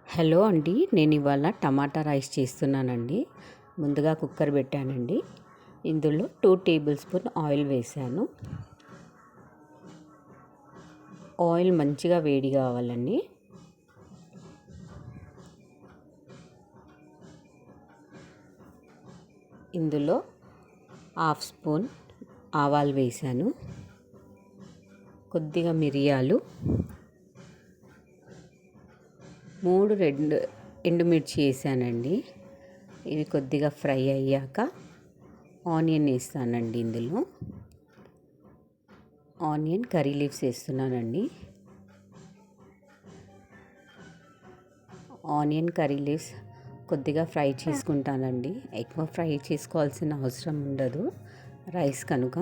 Hello అండి, నేను ఇవాళ టమాటా రైస్ చేస్తున్నానండి. ముందుగా కుక్కర్ పెట్టానండి. ఇందులో 2 టేబుల్ స్పూన్ ఆయిల్ వేసాను. ఆయిల్ మంచిగా వేడి కావాలండి. ఇందులో 1/2 స్పూన్ ఆవాలు వేసాను, కొద్దిగా మిరియాలు, 3 ఎండుమిర్చి వేసానండి. ఇవి కొద్దిగా ఫ్రై అయ్యాక ఆనియన్ వేస్తానండి. ఇందులో ఆనియన్ కర్రీ లీవ్స్ వేస్తున్నానండి. ఆనియన్ కర్రీ లీవ్స్ కొద్దిగా ఫ్రై చేసుకుంటానండి. ఎక్కువ ఫ్రై చేసుకోవాల్సిన అవసరం ఉండదు రైస్ కనుక.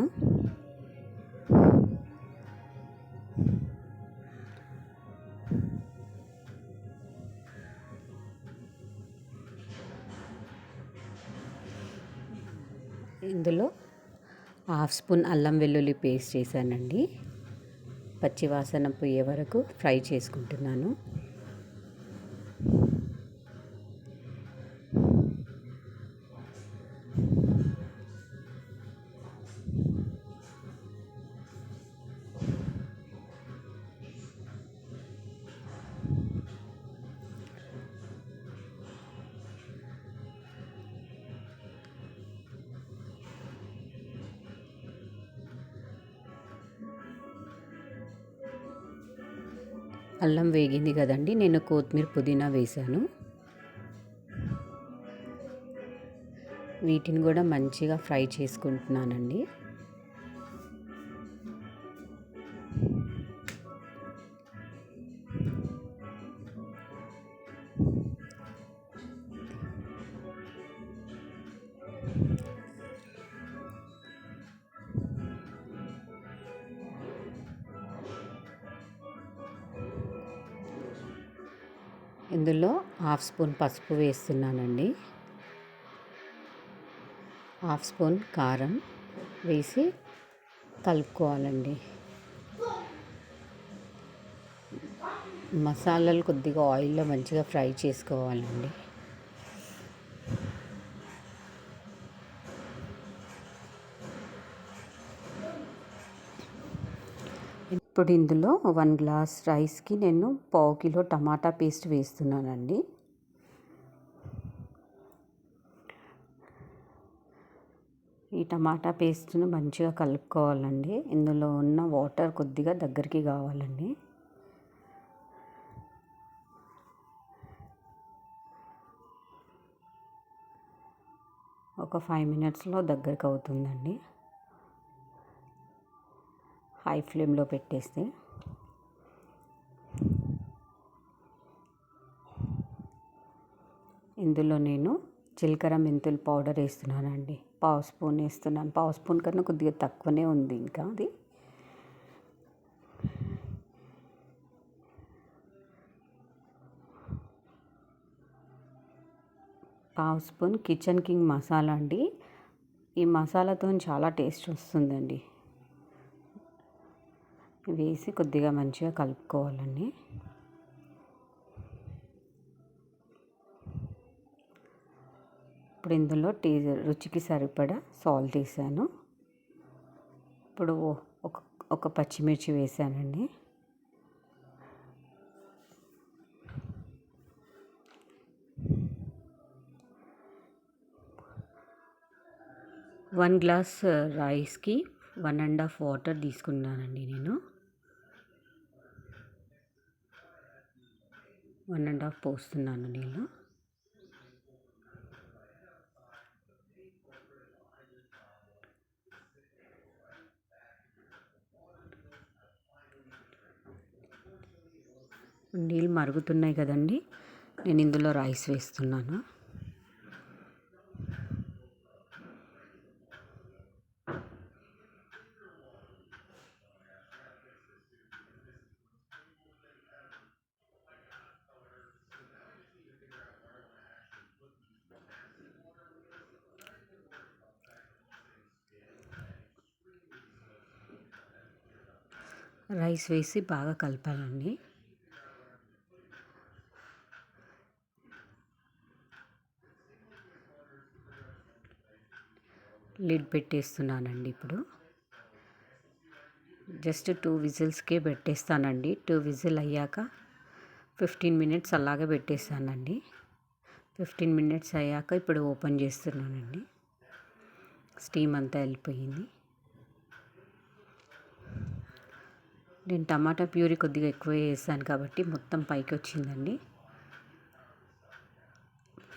ఇందులో 1/2 స్పూన్ అల్లం వెల్లుల్లి పేస్ట్ చేశానండి. పచ్చివాసన పోయే వరకు ఫ్రై చేసుకుంటున్నాను. అల్లం వేగింది కదండి, నేను కొత్తిమీర పుదీనా వేసాను. వీటిని కూడా మంచిగా ఫ్రై చేసుకుంటున్నానండి. ఇందులో 1/2 స్పూన్ పసుపు వేస్తున్నానండి. 1/2 స్పూన్ కారం వేసి కలుపుకోవాలండి. మసాలాలు కొద్దిగా ఆయిల్లో మంచిగా ఫ్రై చేసుకోవాలండి. ఇప్పుడు ఇందులో 1 గ్లాస్ రైస్కి నేను 1/2 కిలో టమాటా పేస్ట్ వేస్తున్నానండి. ఈ టమాటా పేస్ట్ను మంచిగా కలుపుకోవాలండి. ఇందులో ఉన్న వాటర్ కొద్దిగా దగ్గరికి కావాలండి. ఒక 5 మినిట్స్లో దగ్గరికి అవుతుందండి. హై ఫ్లేమ్లో పెట్టేస్తే ఇందులో నేను జీలకర్ర మెంతులు పౌడర్ వేస్తున్నానండి. 1/2 స్పూన్ వేస్తున్నాను. 1/2 స్పూన్ కన్నా కొద్దిగా తక్కువనే ఉంది. ఇంకా అది 1/2 స్పూన్ కిచెన్ కింగ్ మసాలా అండి. ఈ మసాలాతో చాలా టేస్ట్ వస్తుందండి. వేసి కొద్దిగా మంచిగా కలుపుకోవాలండి. ఇప్పుడు ఇందులో రుచికి సరిపడా సాల్ట్ వేసాను. ఇప్పుడు ఒక పచ్చిమిర్చి వేసానండి. వన్ గ్లాస్ రైస్కి 1.5 వాటర్ తీసుకున్నానండి. నేను 1.5 పోస్తున్నాను నీళ్ళు. నీళ్ళు మరుగుతున్నాయి కదండి, నేను ఇందులో రైస్ వేస్తున్నాను. రైస్ వేసి బాగా కలపాలండి. లిడ్ పెట్టేస్తున్నానండి. ఇప్పుడు జస్ట్ 2 విజిల్స్కే పెట్టేస్తానండి. 2 విజిల్ అయ్యాక 15 మినిట్స్ అలాగే పెట్టేస్తానండి. 15 మినిట్స్ అయ్యాక ఇప్పుడు ఓపెన్ చేస్తున్నానండి. స్టీమ్ అంతా వెళ్ళిపోయింది. నేను టమాటా ప్యూరీ కొద్దిగా ఎక్కువ వేసాను కాబట్టి మొత్తం పైకి వచ్చిందండి.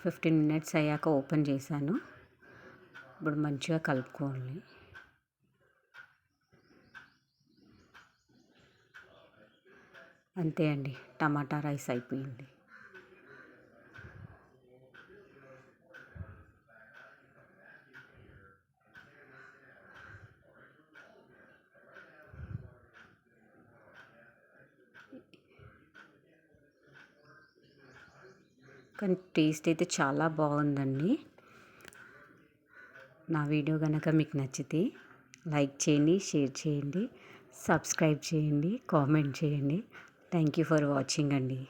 15 మినిట్స్ అయ్యాక ఓపెన్ చేశాను. ఇప్పుడు మంచిగా కలుపుకోవాలి. అంతే అండి, టమాటా రైస్ అయిపోయింది. కానీ టేస్ట్ అయితే చాలా బాగుందండి. నా వీడియో కనుక మీకు నచ్చితే లైక్ చేయండి, షేర్ చేయండి, సబ్స్క్రైబ్ చేయండి, కామెంట్ చేయండి. థ్యాంక్ యూ ఫర్ వాచింగ్ అండి.